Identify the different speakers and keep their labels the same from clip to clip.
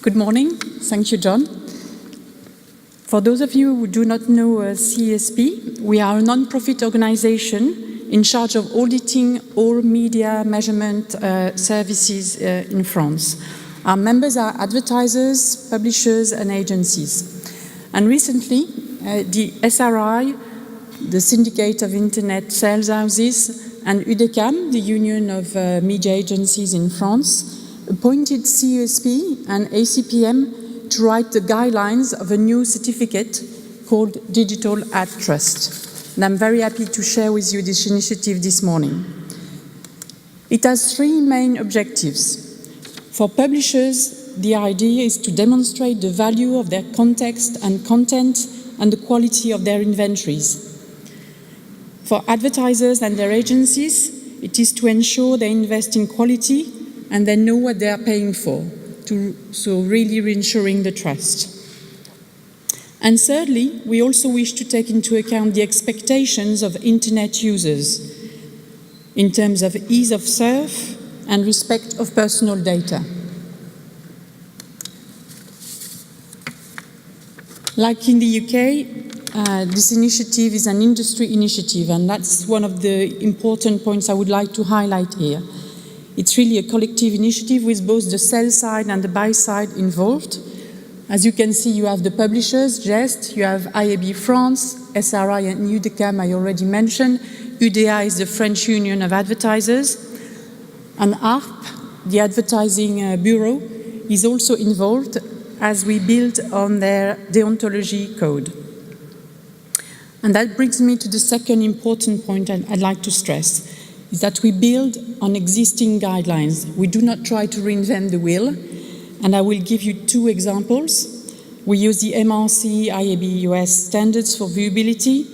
Speaker 1: Good morning. Thank you, John. For those of you who do not know CESP, we are a non-profit organization in charge of auditing all media measurement services in France. Our members are advertisers, publishers, and agencies. And recently, the SRI, the Syndicate of Internet Sales Houses, and UDECAM, the Union of Media Agencies in France, appointed CESP and ACPM to write the guidelines of a new certificate called Digital Ad Trust. And I'm very happy to share with you this initiative this morning. It has three main objectives. For publishers, the idea is to demonstrate the value of their context and content and the quality of their inventories. For advertisers and their agencies, it is to ensure they invest in quality and they know what they are paying for, so really reinsuring the trust. And thirdly, we also wish to take into account the expectations of internet users in terms of ease of serve and respect of personal data. Like in the UK, this initiative is an industry initiative, and that's one of the important points I would like to highlight here. It's really a collective initiative with both the sell side and the buy side involved. As you can see, you have the publishers, GEST, you have IAB France, SRI and UDECAM I already mentioned, UDA is the French Union of Advertisers, and ARP, the advertising bureau, is also involved as we build on their deontology code. And that brings me to the second important point I'd like to stress, is that we build on existing guidelines. We do not try to reinvent the wheel, and I will give you two examples. We use the MRC IAB US standards for viewability,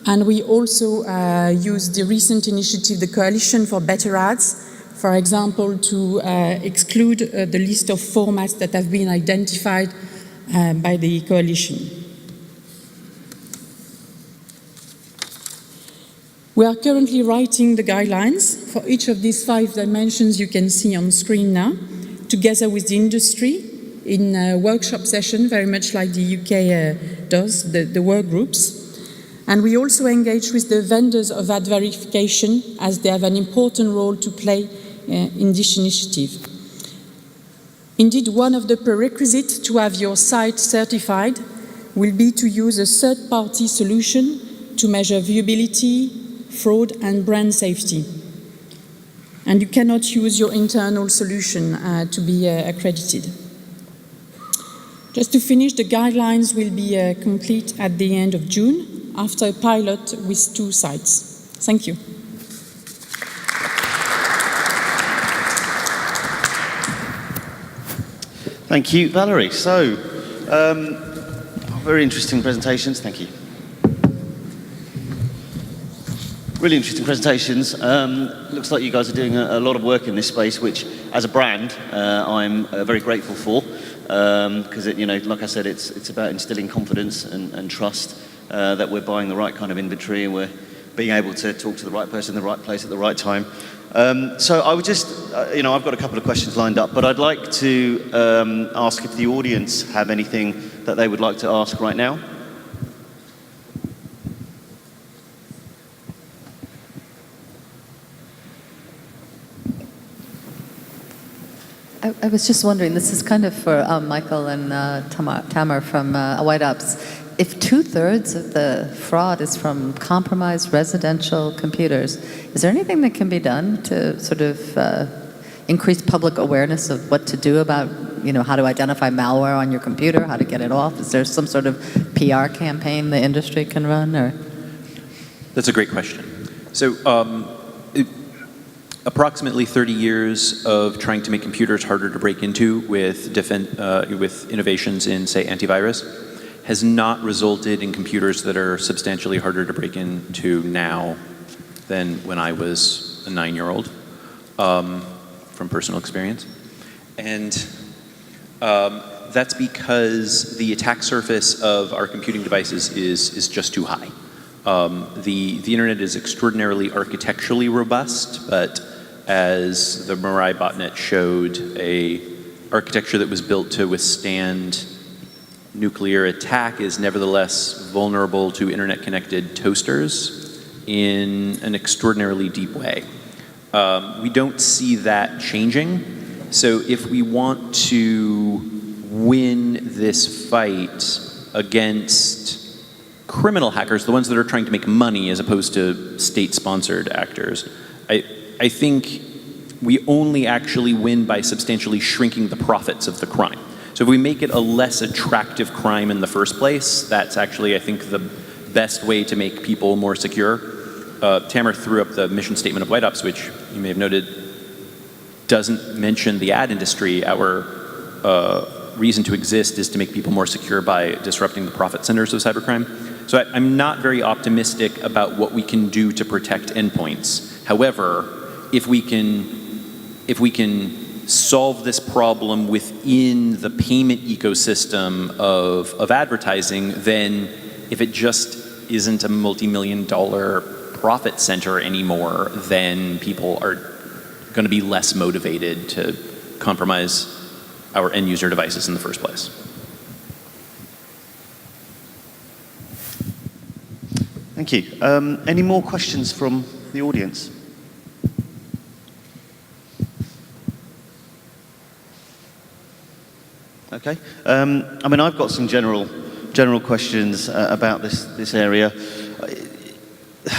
Speaker 1: and we also use the recent initiative, the Coalition for Better Ads, for example, to exclude the list of formats that have been identified by the coalition. We are currently writing the guidelines for each of these 5 dimensions you can see on screen now, together with the industry in a workshop session, very much like the UK does, the work groups. And we also engage with the vendors of ad verification, as they have an important role to play in this initiative. Indeed, one of the prerequisites to have your site certified will be to use a third-party solution to measure viewability, fraud and brand safety. And you cannot use your internal solution to be accredited. Just to finish, the guidelines will be complete at the end of June after a pilot with 2 sites. Thank you.
Speaker 2: Thank you, Valerie. So, very interesting presentations. Thank you. Really interesting presentations. Looks like you guys are doing a lot of work in this space, which, as a brand, I'm very grateful for, because like I said, it's about instilling confidence and trust that we're buying the right kind of inventory and we're being able to talk to the right person in the right place at the right time. So I would just, I've got a couple of questions lined up, but I'd like to ask if the audience have anything that they would like to ask right now.
Speaker 3: I was just wondering, this is kind of for Michael and Tamer from WhiteOps. If 2/3 of the fraud is from compromised residential computers, is there anything that can be done to sort of increase public awareness of what to do about, how to identify malware on your computer, how to get it off? Is there some sort of PR campaign the industry can run, or?
Speaker 4: That's a great question. So, approximately 30 years of trying to make computers harder to break into with innovations in, say, antivirus has not resulted in computers that are substantially harder to break into now than when I was a 9-year-old, from personal experience. And that's because the attack surface of our computing devices is just too high. The internet is extraordinarily architecturally robust, but as the Mirai botnet showed, a architecture that was built to withstand nuclear attack is nevertheless vulnerable to internet-connected toasters in an extraordinarily deep way. We don't see that changing. So if we want to win this fight against criminal hackers, the ones that are trying to make money as opposed to state-sponsored actors, I think we only actually win by substantially shrinking the profits of the crime. So if we make it a less attractive crime in the first place, that's actually, I think, the best way to make people more secure. Tamer threw up the mission statement of WhiteOps, which you may have noted doesn't mention the ad industry. Our reason to exist is to make people more secure by disrupting the profit centers of cybercrime. So I'm not very optimistic about what we can do to protect endpoints. However, if we can solve this problem within the payment ecosystem of advertising, then if it just isn't a multi-million-dollar profit center anymore, then people are going to be less motivated to compromise our end user devices in the first place.
Speaker 2: Thank you. Any more questions from the audience? Okay. I mean, I've got some general questions about this area.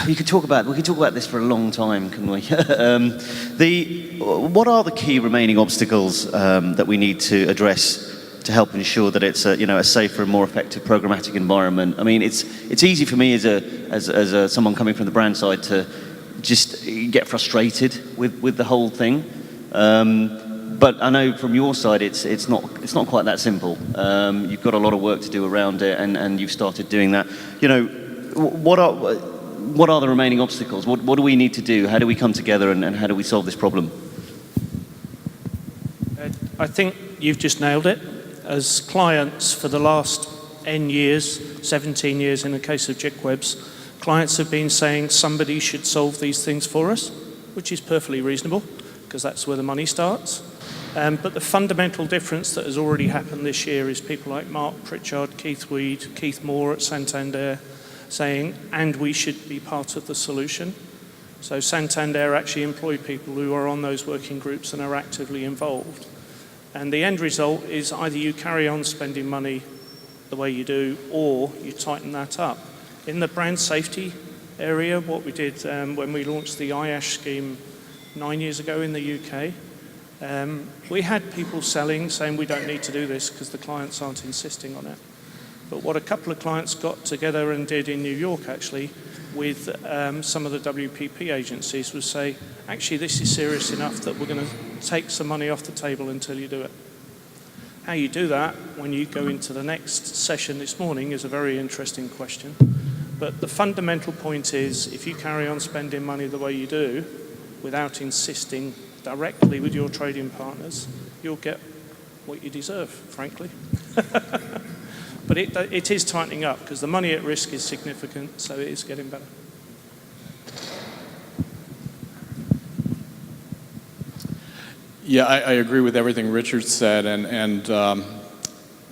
Speaker 2: We could talk about this for a long time, couldn't we? What are the key remaining obstacles that we need to address to help ensure that it's a safer and more effective programmatic environment? I mean, it's easy for me as someone coming from the brand side to just get frustrated with the whole thing. But I know from your side, it's not quite that simple. You've got a lot of work to do around it, and you've started doing that. What are the remaining obstacles? What do we need to do? How do we come together, and how do we solve this problem?
Speaker 5: I think you've just nailed it. As clients for the last N years, 17 years in the case of JICWebs, clients have been saying somebody should solve these things for us, which is perfectly reasonable, because that's where the money starts. But the fundamental difference that has already happened this year is people like Mark Pritchard, Keith Weed, Keith Moore at Santander saying, and we should be part of the solution. So Santander actually employ people who are on those working groups and are actively involved. And the end result is either you carry on spending money the way you do, or you tighten that up. In the brand safety area, what we did when we launched the IASH scheme 9 years ago in the UK, we had people saying we don't need to do this because the clients aren't insisting on it. But what a couple of clients got together and did in New York actually with some of the WPP agencies was say, actually this is serious enough that we're going to take some money off the table until you do it. How you do that when you go into the next session this morning is a very interesting question. But the fundamental point is if you carry on spending money the way you do without insisting directly with your trading partners, you'll get what you deserve, frankly. But it is tightening up because the money at risk is significant, so it is getting better.
Speaker 6: Yeah, I agree with everything Richard said, and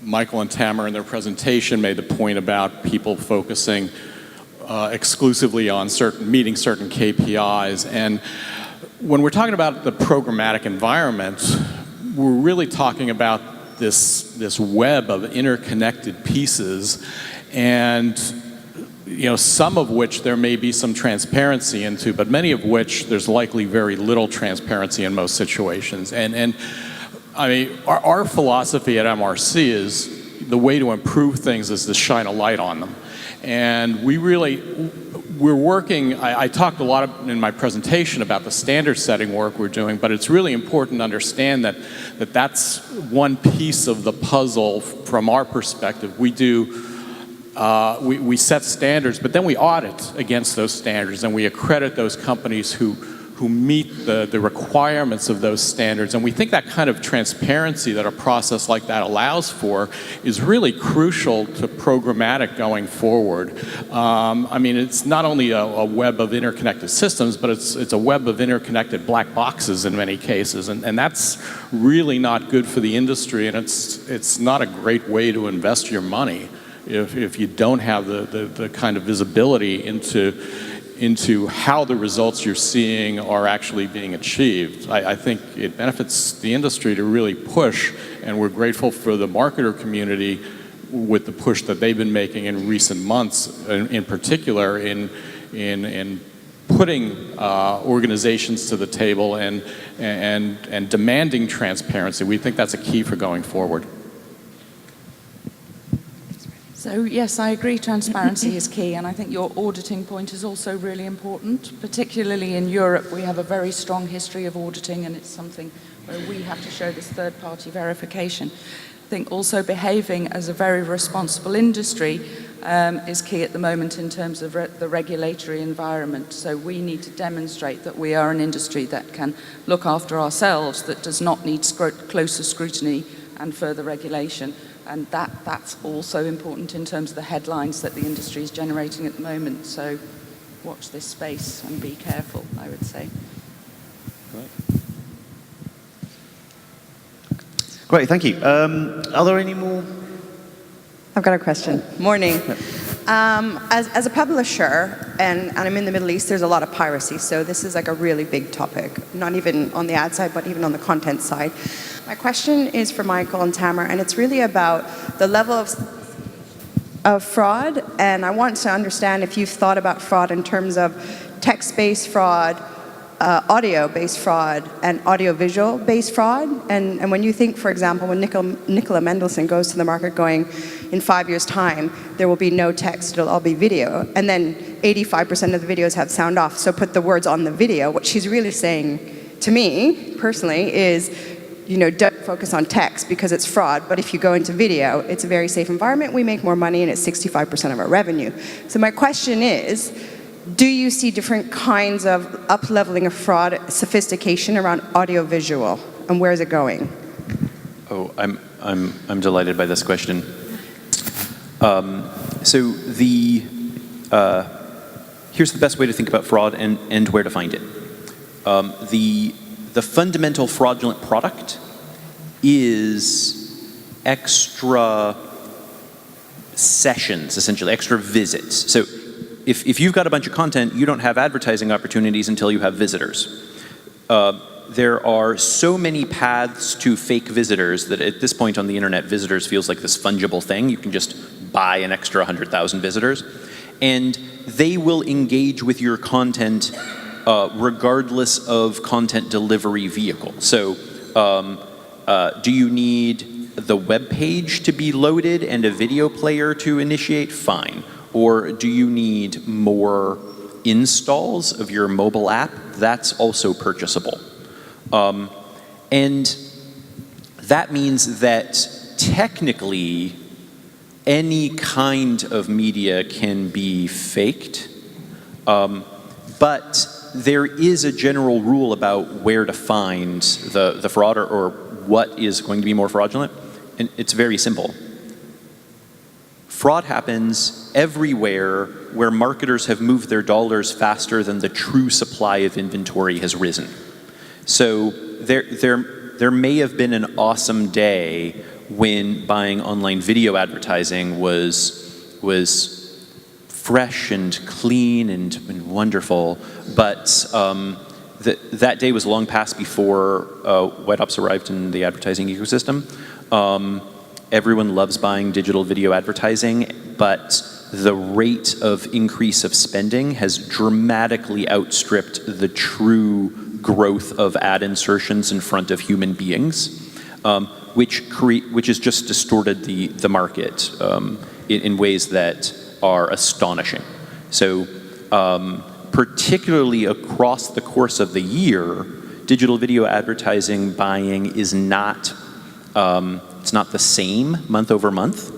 Speaker 6: Michael and Tamer in their presentation made the point about people focusing exclusively on meeting certain KPIs. And when we're talking about the programmatic environment, we're really talking about this web of interconnected pieces, and some of which there may be some transparency into, but many of which there's likely very little transparency in most situations. And I mean, our philosophy at MRC is the way to improve things is to shine a light on them. And we're working, I talked a lot in my presentation about the standard setting work we're doing, but it's really important to understand that that's one piece of the puzzle from our perspective. We set standards, but then we audit against those standards, and we accredit those companies who who meet the requirements of those standards. And we think that kind of transparency that a process like that allows for is really crucial to programmatic going forward. I mean, it's not only a web of interconnected systems, but it's a web of interconnected black boxes in many cases. And that's really not good for the industry, and it's not a great way to invest your money if you don't have the kind of visibility into how the results you're seeing are actually being achieved. I think it benefits the industry to really push, and we're grateful for the marketer community with the push that they've been making in recent months, in particular in putting organizations to the table and demanding transparency. We think that's a key for going forward.
Speaker 7: So yes, I agree transparency is key, and I think your auditing point is also really important. Particularly in Europe, we have a very strong history of auditing, and it's something where we have to show this third-party verification. I think also behaving as a very responsible industry is key at the moment in terms of the regulatory environment. So we need to demonstrate that we are an industry that can look after ourselves, that does not need closer scrutiny and further regulation. And that's also important in terms of the headlines that the industry is generating at the moment. So watch this space and be careful, I would say.
Speaker 2: Great, thank you. Are there any more?
Speaker 8: I've got a question. Morning. As a publisher, and I'm in the Middle East, there's a lot of piracy, so this is like a really big topic, not even on the ad side, but even on the content side. My question is for Michael and Tamer, and it's really about the level of fraud, and I want to understand if you've thought about fraud in terms of text-based fraud, audio-based fraud, and audio-visual-based fraud. And when you think, for example, when Nicola Mendelsohn goes to the market going, in 5 years' time, there will be no text, it'll all be video, and then 85% of the videos have sound off, so put the words on the video. What she's really saying to me, personally, is, you know, don't focus on text because it's fraud, but if you go into video, it's a very safe environment, we make more money, and it's 65% of our revenue. So my question is, do you see different kinds of up-leveling of fraud, sophistication around audio-visual, and where is it going?
Speaker 4: Oh, I'm delighted by this question. So here's the best way to think about fraud and where to find it. The fundamental fraudulent product is extra sessions, essentially, extra visits. So if you've got a bunch of content, you don't have advertising opportunities until you have visitors. There are so many paths to fake visitors that at this point on the internet, visitors feels like this fungible thing. You can just buy an extra 100,000 visitors, and they will engage with your content regardless of content delivery vehicle. So do you need the web page to be loaded and a video player to initiate? Fine. Or do you need more installs of your mobile app? That's also purchasable. And that means that technically any kind of media can be faked, but there is a general rule about where to find the fraud or what is going to be more fraudulent, and it's very simple. Fraud happens everywhere where marketers have moved their dollars faster than the true supply of inventory has risen. So there may have been an awesome day when buying online video advertising was fresh and clean and wonderful, but that day was long past before WhiteOps arrived in the advertising ecosystem. Everyone loves buying digital video advertising, but the rate of increase of spending has dramatically outstripped the true growth of ad insertions in front of human beings, which has just distorted the market in ways that are astonishing. So particularly across the course of the year, digital video advertising buying is not it's not the same month over month.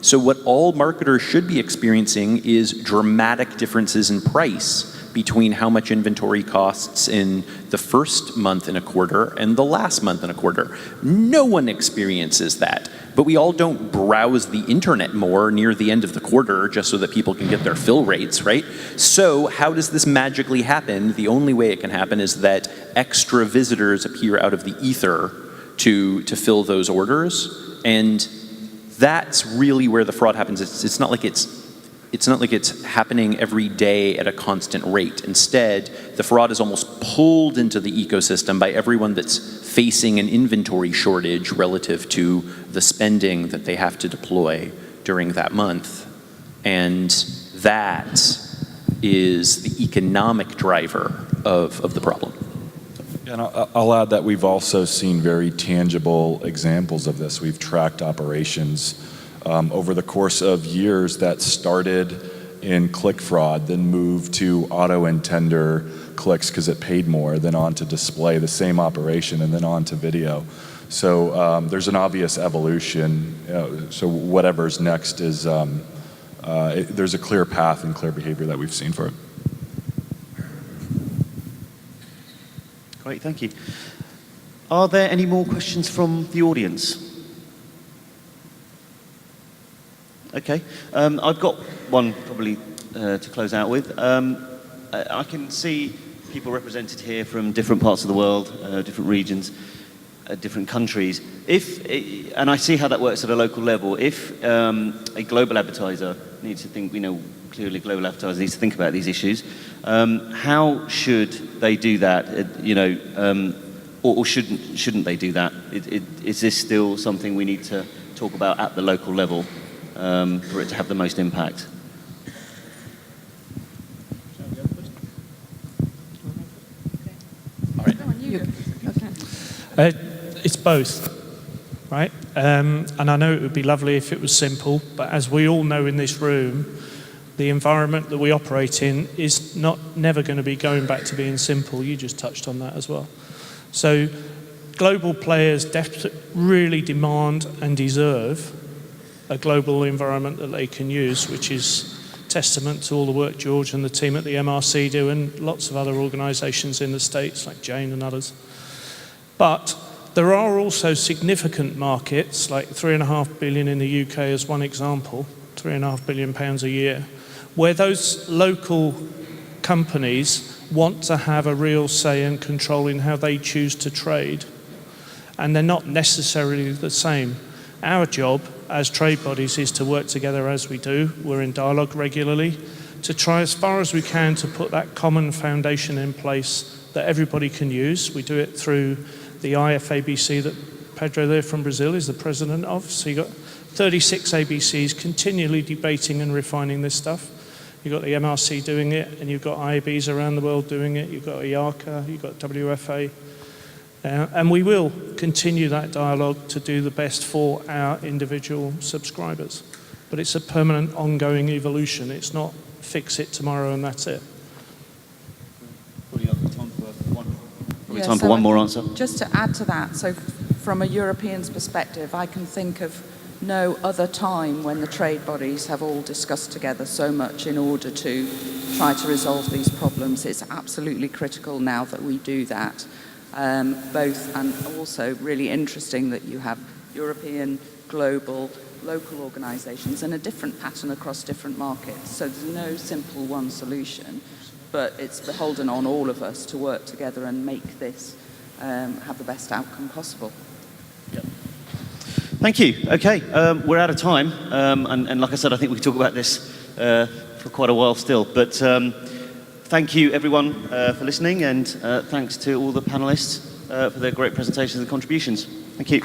Speaker 4: So what all marketers should be experiencing is dramatic differences in price between how much inventory costs in the first month in a quarter and the last month in a quarter. No one experiences that, but we all don't browse the internet more near the end of the quarter just so that people can get their fill rates, right? So how does this magically happen? The only way it can happen is that extra visitors appear out of the ether to fill those orders, and that's really where the fraud happens. It's not like it's happening every day at a constant rate. Instead, the fraud is almost pulled into the ecosystem by everyone that's facing an inventory shortage relative to the spending that they have to deploy during that month. And that is the economic driver of the problem.
Speaker 9: And I'll add that we've also seen very tangible examples of this. We've tracked operations over the course of years that started in click fraud, then moved to auto and tender clicks because it paid more, then on to display, the same operation, and then on to video. So there's an obvious evolution. So whatever's next is, there's a clear path and clear behavior that we've seen for it.
Speaker 2: Great, thank you. Are there any more questions from the audience? Okay, I've got one probably to close out with. I can see people represented here from different parts of the world, different regions, different countries. And I see how that works at a local level. If a global advertiser needs to think, clearly global advertiser needs to think about these issues, how should they do that? Or shouldn't they do that? Is this still something we need to talk about at the local level for it to have the most impact?
Speaker 5: All right. It's both, right? And I know it would be lovely if it was simple, but as we all know in this room, the environment that we operate in is never going to be going back to being simple. You just touched on that as well. So global players really demand and deserve a global environment that they can use, which is testament to all the work George and the team at the MRC do, and lots of other organisations in the States like Jane and others. But there are also significant markets, like 3.5 billion in the UK as one example, £3.5 billion a year, where those local companies want to have a real say and control in how they choose to trade. And they're not necessarily the same. Our job as trade bodies is to work together as we do. We're in dialogue regularly to try as far as we can to put that common foundation in place that everybody can use. We do it through the IFABC that Pedro there from Brazil is the president of. So you've got 36 ABCs continually debating and refining this stuff. You've got the MRC doing it, and you've got IABs around the world doing it. You've got IARCA, you've got WFA. And we will continue that dialogue to do the best for our individual subscribers. But it's a permanent, ongoing evolution. It's not fix it tomorrow and that's it.
Speaker 2: Probably time for one more answer.
Speaker 7: Just to add to that, so from a European's perspective, I can think of no other time when the trade bodies have all discussed together so much in order to try to resolve these problems. It's absolutely critical now that we do that. Both, and also really interesting that you have European, global, local organisations and a different pattern across different markets. So there's no simple one solution, but it's beholden on all of us to work together and make this have the best outcome possible.
Speaker 2: Yep. Thank you. Okay, we're out of time, and like I said, I think we could talk about this for quite a while still. But thank you, everyone, for listening, and thanks to all the panelists for their great presentations and contributions. Thank you.